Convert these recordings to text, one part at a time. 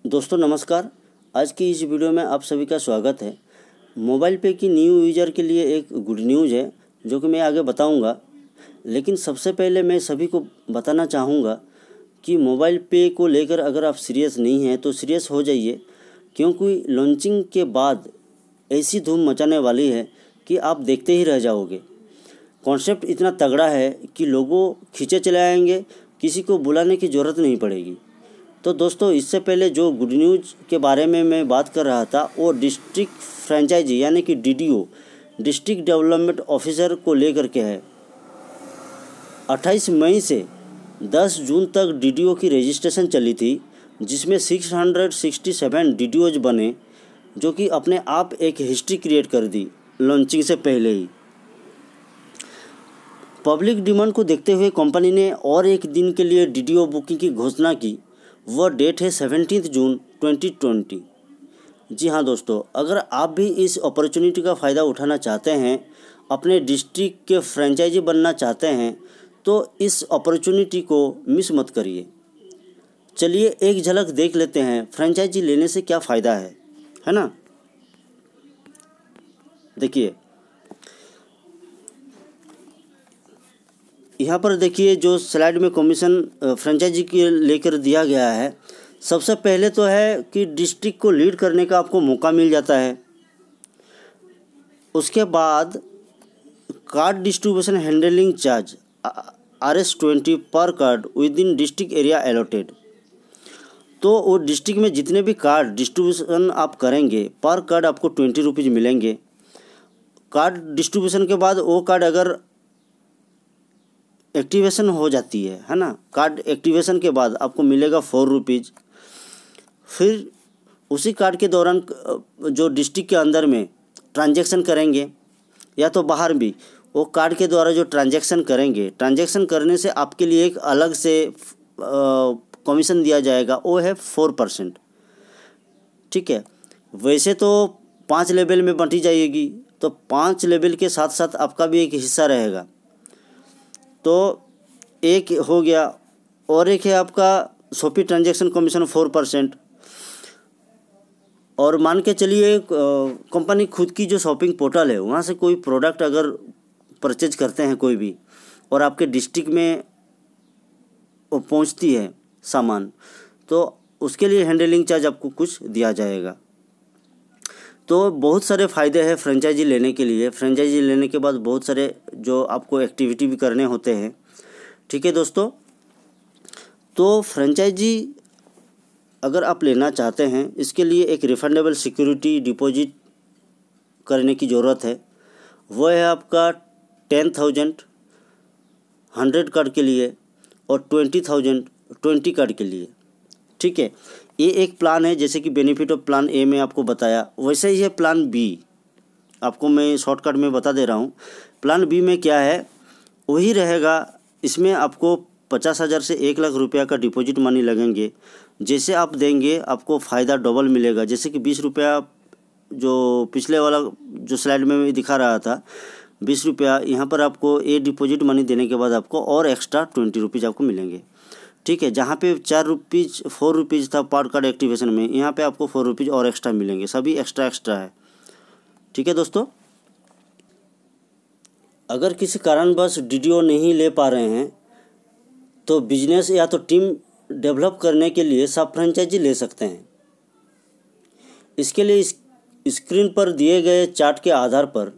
दोस्तों नमस्कार। आज की इस वीडियो में आप सभी का स्वागत है। मोबाइल पे की न्यू यूज़र के लिए एक गुड न्यूज़ है जो कि मैं आगे बताऊंगा। लेकिन सबसे पहले मैं सभी को बताना चाहूँगा कि मोबाइल पे को लेकर अगर आप सीरियस नहीं हैं तो सीरियस हो जाइए, क्योंकि लॉन्चिंग के बाद ऐसी धूम मचाने वाली है कि आप देखते ही रह जाओगे। कॉन्सेप्ट इतना तगड़ा है कि लोगों खींचे चले आएंगे, किसी को बुलाने की ज़रूरत नहीं पड़ेगी। तो दोस्तों, इससे पहले जो गुड न्यूज़ के बारे में मैं बात कर रहा था वो डिस्ट्रिक्ट फ्रेंचाइजी यानी कि डीडीओ, डिस्ट्रिक्ट डेवलपमेंट ऑफिसर को लेकर के है। 28 मई से 10 जून तक डीडीओ की रजिस्ट्रेशन चली थी, जिसमें 667 डीडीओज बने, जो कि अपने आप एक हिस्ट्री क्रिएट कर दी लॉन्चिंग से पहले ही। पब्लिक डिमांड को देखते हुए कंपनी ने और एक दिन के लिए डीडीओ बुकिंग की घोषणा की। वह डेट है 17 जून 2020। जी हाँ दोस्तों, अगर आप भी इस अपॉर्चुनिटी का फ़ायदा उठाना चाहते हैं, अपने डिस्ट्रिक्ट के फ्रेंचाइजी बनना चाहते हैं, तो इस अपॉर्चुनिटी को मिस मत करिए। चलिए एक झलक देख लेते हैं फ्रेंचाइजी लेने से क्या फ़ायदा है ना। देखिए, यहाँ पर देखिए जो स्लाइड में कमीशन फ्रेंचाइजी के लेकर दिया गया है। सबसे पहले तो है कि डिस्ट्रिक्ट को लीड करने का आपको मौका मिल जाता है। उसके बाद card distribution handling charge RS20 पर card with in district area allotted. तो वो डिस्ट्रिक्ट में जितने भी कार्ड डिस्ट्रीब्यूशन आप करेंगे पर कार्ड आपको 20 रुपीज़ मिलेंगे। कार्ड डिस्ट्रीब्यूशन के बाद वो कार्ड अगर एक्टिवेशन हो जाती है ना, कार्ड एक्टिवेशन के बाद आपको मिलेगा 4 रुपीज़। फिर उसी कार्ड के दौरान जो डिस्ट्रिक्ट के अंदर में ट्रांजैक्शन करेंगे या तो बाहर भी, वो कार्ड के द्वारा जो ट्रांजैक्शन करेंगे, ट्रांजैक्शन करने से आपके लिए एक अलग से कमीशन दिया जाएगा, वो है 4%। ठीक है, वैसे तो 5 लेवल में बांटी जाएगी, तो 5 लेवल के साथ साथ आपका भी एक हिस्सा रहेगा। तो एक हो गया, और एक है आपका शॉपिंग ट्रांजैक्शन कमीशन 4%। और मान के चलिए कंपनी खुद की जो शॉपिंग पोर्टल है, वहाँ से कोई प्रोडक्ट अगर परचेज करते हैं कोई भी, और आपके डिस्ट्रिक्ट में वो पहुँचती है सामान, तो उसके लिए हैंडलिंग चार्ज आपको कुछ दिया जाएगा। तो बहुत सारे फ़ायदे हैं फ्रेंचाइजी लेने के लिए। फ्रेंचाइजी लेने के बाद बहुत सारे जो आपको एक्टिविटी भी करने होते हैं। ठीक है दोस्तों, तो फ्रेंचाइजी अगर आप लेना चाहते हैं, इसके लिए एक रिफंडेबल सिक्योरिटी डिपॉजिट करने की ज़रूरत है। वह है आपका 10,000 100 कार्ड के लिए और 20,000 20 कार्ड के लिए। ठीक है, ये एक प्लान है, जैसे कि बेनिफिट ऑफ प्लान ए में आपको बताया, वैसे ही है प्लान बी। आपको मैं शॉर्टकट में बता दे रहा हूँ। प्लान बी में क्या है, वही रहेगा। इसमें आपको 50,000 से 1 लाख रुपया का डिपॉजिट मनी लगेंगे। जैसे आप देंगे आपको फ़ायदा डबल मिलेगा। जैसे कि 20 रुपया जो पिछले वाला जो स्लाइड में दिखा रहा था, 20 रुपया, यहाँ पर आपको ये डिपॉजिट मनी देने के बाद आपको और एक्स्ट्रा 20 रुपीज़ आपको मिलेंगे। ठीक है, जहाँ पे 4 रुपीज़ था पर कार्ड एक्टिवेशन में, यहाँ पे आपको 4 रुपीज़ और एक्स्ट्रा मिलेंगे। सभी एक्स्ट्रा है। ठीक है दोस्तों, अगर किसी कारणवश डीडीओ नहीं ले पा रहे हैं तो बिजनेस या तो टीम डेवलप करने के लिए सब फ्रेंचाइजी ले सकते हैं। इसके लिए स्क्रीन पर दिए गए चार्ट के आधार पर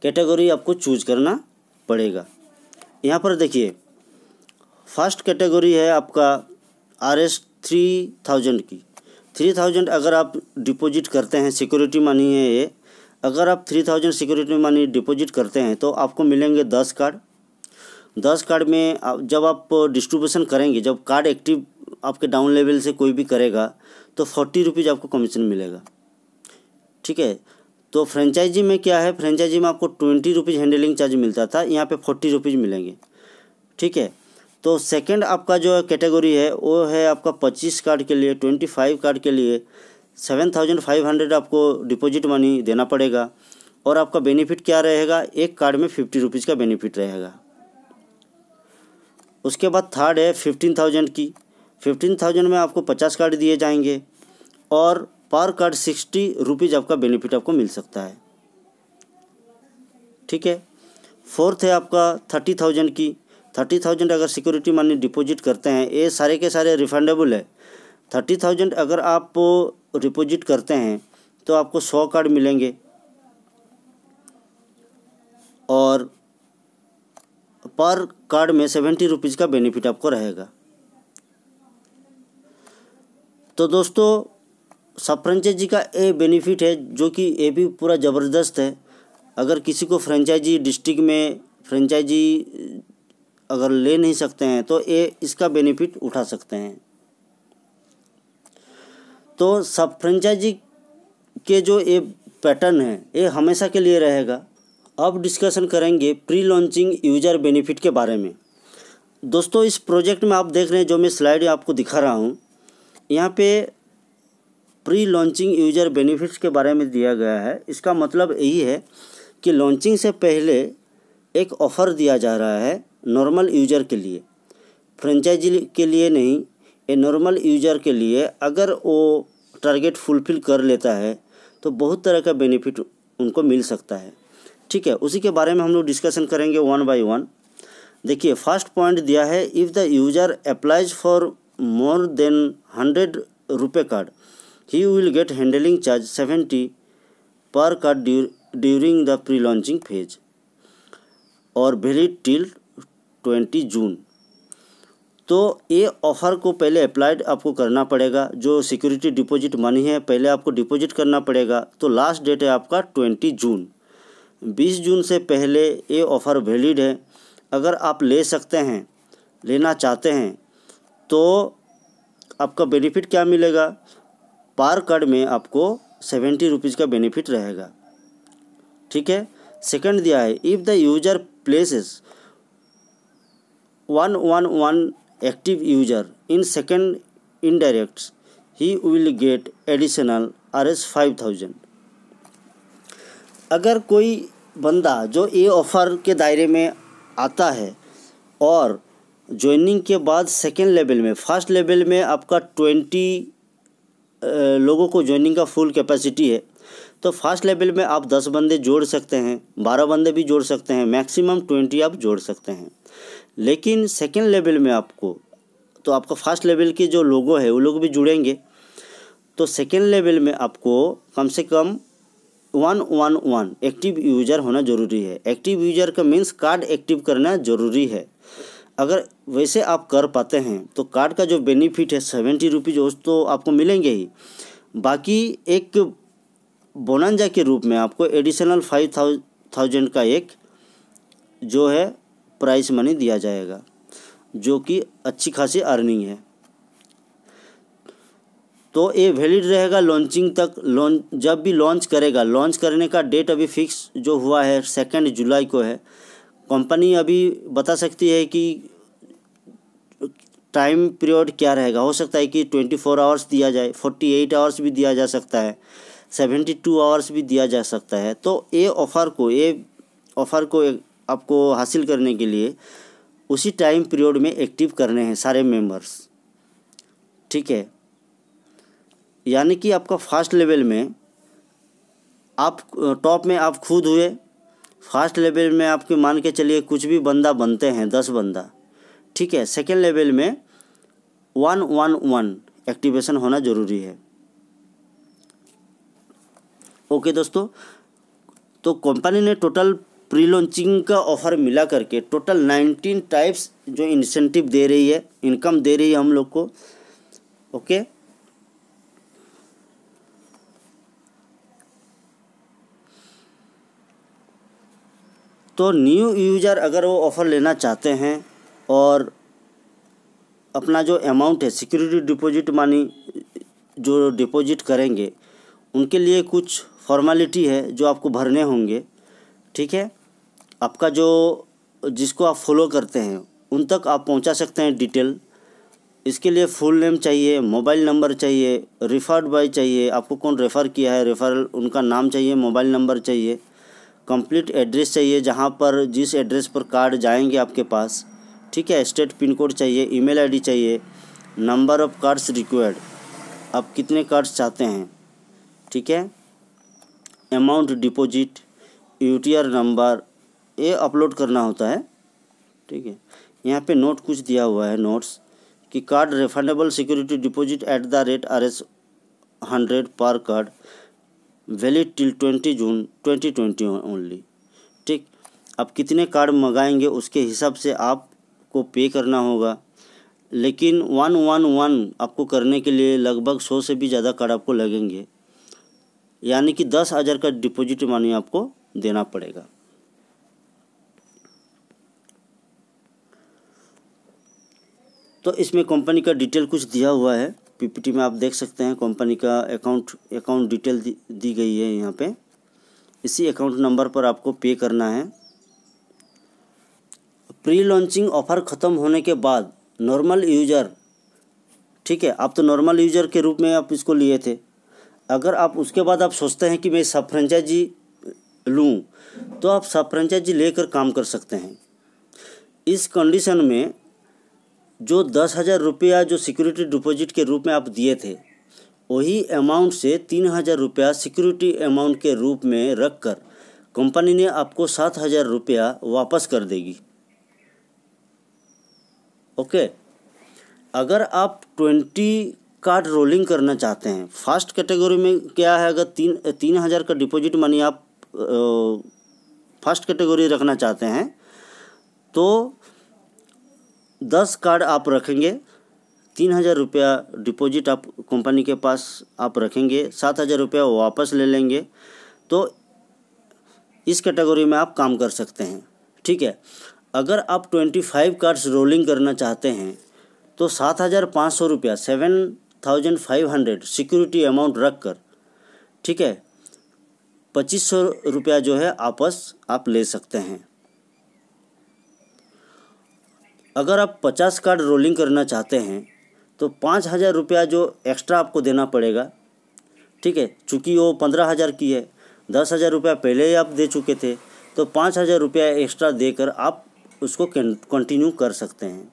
कैटेगरी आपको चूज करना पड़ेगा। यहाँ पर देखिए, फर्स्ट कैटेगरी है आपका RS 3000 की। 3000 अगर आप डिपॉजिट करते हैं, सिक्योरिटी मनी है ये। अगर आप 3000 सिक्योरिटी मनी डिपॉजिट करते हैं तो आपको मिलेंगे 10 कार्ड। 10 कार्ड में जब आप डिस्ट्रीब्यूशन करेंगे, जब कार्ड एक्टिव आपके डाउन लेवल से कोई भी करेगा, तो 40 रुपीज़ आपको कमीशन मिलेगा। ठीक है, तो फ्रेंचाइजी में क्या है, फ्रेंचाइजी में आपको 20 रुपीज़ हैंडलिंग चार्ज मिलता था, यहाँ पे 40 रुपीज़ मिलेंगे। ठीक है, तो सेकंड आपका जो कैटेगरी है वो है आपका 25 कार्ड के लिए, 25 कार्ड के लिए 7,500 आपको डिपॉजिट मनी देना पड़ेगा। और आपका बेनिफिट क्या रहेगा, एक कार्ड में 50 रुपीज़ का बेनिफिट रहेगा। उसके बाद थर्ड है 15,000 की। 15,000 में आपको 50 कार्ड दिए जाएंगे और पर कार्ड 60 रुपीज़ आपका बेनिफिट आपको मिल सकता है। ठीक है। फोर्थ है आपका 30,000 की। 30,000 अगर सिक्योरिटी मनी डिपॉजिट करते हैं, ये सारे के सारे रिफंडेबल है। 30,000 अगर आप डिपॉजिट करते हैं तो आपको 100 कार्ड मिलेंगे और पर कार्ड में 70 रुपीज़ का बेनिफिट आपको रहेगा। तो दोस्तों सब फ्रेंचाइजी का ये बेनिफिट है जो कि ये भी पूरा ज़बरदस्त है। अगर किसी को फ्रेंचाइजी डिस्ट्रिक्ट में फ्रेंचाइजी अगर ले नहीं सकते हैं तो ये इसका बेनिफिट उठा सकते हैं। तो सब फ्रेंचाइजी के जो ये पैटर्न है ये हमेशा के लिए रहेगा। अब डिस्कशन करेंगे प्री लॉन्चिंग यूज़र बेनिफिट के बारे में। दोस्तों इस प्रोजेक्ट में आप देख रहे हैं, जो मैं स्लाइड आपको दिखा रहा हूँ, यहाँ पे प्री लॉन्चिंग यूज़र बेनिफिट्स के बारे में दिया गया है। इसका मतलब यही है कि लॉन्चिंग से पहले एक ऑफ़र दिया जा रहा है नॉर्मल यूज़र के लिए, फ्रेंचाइजी के लिए नहीं, ये नॉर्मल यूज़र के लिए। अगर वो टारगेट फुलफ़िल कर लेता है तो बहुत तरह का बेनिफिट उनको मिल सकता है। ठीक है, उसी के बारे में हम लोग डिस्कशन करेंगे वन बाय वन। देखिए फर्स्ट पॉइंट दिया है, if the user applies for more than 100 रुपये card he will gate handling charge 70 पर card during the pre launching phase और वैलिड टिल 20 जून। तो ये ऑफ़र को पहले अप्लाइड आपको करना पड़ेगा। जो सिक्योरिटी डिपॉजिट मनी है पहले आपको डिपॉजिट करना पड़ेगा। तो लास्ट डेट है आपका 20 जून। 20 जून से पहले ये ऑफ़र वैलिड है। अगर आप ले सकते हैं, लेना चाहते हैं, तो आपका बेनिफिट क्या मिलेगा? पर कार्ड में आपको 70 रुपीज़ का बेनिफिट रहेगा। ठीक है। सेकंड दिया है, if the user places 111 active user in second indirects he will get additional Rs 5,000। अगर कोई बंदा जो ये ऑफ़र के दायरे में आता है और ज्वाइनिंग के बाद सेकेंड लेवल में, फर्स्ट लेवल में आपका 20 लोगों को ज्वाइनिंग का फुल कैपेसिटी है, तो फर्स्ट लेवल में आप 10 बंदे जोड़ सकते हैं, 12 बंदे भी जोड़ सकते हैं, मैक्सिमम 20 आप जोड़ सकते हैं। लेकिन सेकेंड लेवल में आपको, तो आपका फर्स्ट लेवल के जो लोगों है वो लोग भी जुड़ेंगे। तो सेकेंड लेवल में आपको कम से कम 111 एक्टिव यूज़र होना ज़रूरी है। एक्टिव यूज़र का मीन्स कार्ड एक्टिव करना ज़रूरी है। अगर वैसे आप कर पाते हैं तो कार्ड का जो बेनिफिट है 70 रुपीज़ तो आपको मिलेंगे ही। बाकी एक बोनंजा के रूप में आपको एडिशनल 5,000 का एक जो है प्राइस मनी दिया जाएगा, जो कि अच्छी खासी अर्निंग है। तो ये वैलिड रहेगा लॉन्चिंग तक। जब भी लॉन्च करेगा, लॉन्च करने का डेट अभी फिक्स जो हुआ है 2 जुलाई को है। कंपनी अभी बता सकती है कि टाइम पीरियड क्या रहेगा। हो सकता है कि 24 आवर्स दिया जाए, 48 आवर्स भी दिया जा सकता है, 72 आवर्स भी दिया जा सकता है। तो ये ऑफ़र को आपको हासिल करने के लिए उसी टाइम पीरियड में एक्टिव करने हैं सारे मेंबर्स। ठीक है। यानी कि आपका फर्स्ट लेवल में आप टॉप में आप खुद हुए, फर्स्ट लेवल में आपके मान के चलिए कुछ भी बंदा बनते हैं 10 बंदा। ठीक है। सेकेंड लेवल में 111 एक्टिवेशन होना ज़रूरी है। ओके दोस्तों, तो कंपनी ने टोटल प्री लॉन्चिंग का ऑफ़र मिला करके टोटल 19 टाइप्स जो इंसेंटिव दे रही है, इनकम दे रही है हम लोग को। ओके। तो न्यू यूज़र अगर वो ऑफ़र लेना चाहते हैं और अपना जो अमाउंट है सिक्योरिटी डिपॉजिट मनी जो डिपॉजिट करेंगे, उनके लिए कुछ फॉर्मेलिटी है जो आपको भरने होंगे। ठीक है। आपका जो जिसको आप फॉलो करते हैं उन तक आप पहुंचा सकते हैं डिटेल। इसके लिए फुल नेम चाहिए, मोबाइल नंबर चाहिए, रेफर्ड बाय चाहिए, आपको कौन रेफ़र किया है रेफरल उनका नाम चाहिए, मोबाइल नंबर चाहिए, कंप्लीट एड्रेस चाहिए जहां पर जिस एड्रेस पर कार्ड जाएंगे आपके पास। ठीक है। स्टेट पिन कोड चाहिए, ईमेल आईडी चाहिए, नंबर ऑफ़ कार्ड्स रिक्वायर्ड, आप कितने कार्ड्स चाहते हैं, ठीक है। अमाउंट डिपॉजिट, यूटीआर नंबर, ये अपलोड करना होता है, ठीक है। यहाँ पे नोट कुछ दिया हुआ है, नोट्स कि card refundable security deposit at the rate Rs100 पर कार्ड, वैलिड टिल 20 जून 2020 ओनली, ठीक। आप कितने कार्ड मंगाएंगे उसके हिसाब से आपको पे करना होगा, लेकिन 111 आपको करने के लिए लगभग 100 से भी ज़्यादा कार्ड आपको लगेंगे, यानी कि 10,000 का डिपॉजिट मनी आपको देना पड़ेगा। तो इसमें कंपनी का डिटेल कुछ दिया हुआ है, पीपीटी में आप देख सकते हैं। कंपनी का अकाउंट डिटेल दी गई है यहाँ पे। इसी अकाउंट नंबर पर आपको पे करना है। प्री लॉन्चिंग ऑफ़र ख़त्म होने के बाद नॉर्मल यूज़र, ठीक है, आप तो नॉर्मल यूज़र के रूप में आप इसको लिए थे। अगर आप उसके बाद आप सोचते हैं कि मैं सब फ्रेंचाइजी लूँ, तो आप सब फ्रेंचाइजी लेकर काम कर सकते हैं। इस कंडीशन में जो 10,000 रुपया जो सिक्योरिटी डिपॉजिट के रूप में आप दिए थे, वही अमाउंट से 3,000 रुपया सिक्योरिटी अमाउंट के रूप में रखकर कंपनी ने आपको 7,000 रुपया वापस कर देगी। ओके। अगर आप 20 कार्ड रोलिंग करना चाहते हैं, फर्स्ट कैटेगरी में क्या है, अगर 3,000 का डिपॉजिट मनी आप फर्स्ट कैटेगरी रखना चाहते हैं तो 10 कार्ड आप रखेंगे, 3,000 रुपया डिपॉजिट आप कंपनी के पास आप रखेंगे, 7,000 रुपया वापस ले लेंगे, तो इस कैटेगरी में आप काम कर सकते हैं, ठीक है। अगर आप 25 कार्ड्स रोलिंग करना चाहते हैं तो 7,500 रुपया 7,500 सिक्योरिटी अमाउंट रख कर, ठीक है, 2,500 रुपया जो है आपस आप ले सकते हैं। अगर आप 50 कार्ड रोलिंग करना चाहते हैं तो 5,000 रुपया जो एक्स्ट्रा आपको देना पड़ेगा, ठीक है। चूँकि वो 15,000 की है, 10,000 रुपया पहले ही आप दे चुके थे, तो 5,000 रुपया एक्स्ट्रा देकर आप उसको कंटिन्यू कर सकते हैं।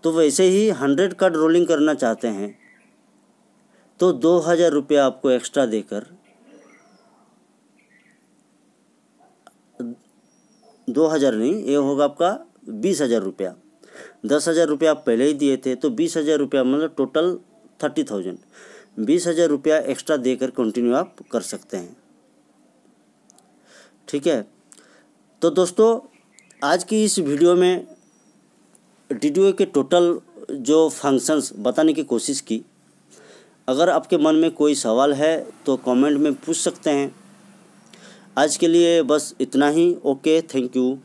तो वैसे ही 100 कार्ड रोलिंग करना चाहते हैं तो 2,000 रुपया आपको एक्स्ट्रा देकर 2,000 नहीं, ये होगा आपका 20,000 रुपया। 10,000 रुपया आप पहले ही दिए थे, तो 20,000 रुपया मतलब टोटल 30,000, 20,000 रुपया एक्स्ट्रा देकर कंटिन्यू आप कर सकते हैं, ठीक है। तो दोस्तों, आज की इस वीडियो में DDO के टोटल जो फंक्शंस बताने की कोशिश की। अगर आपके मन में कोई सवाल है तो कमेंट में पूछ सकते हैं। आज के लिए बस इतना ही। Okay, thank you.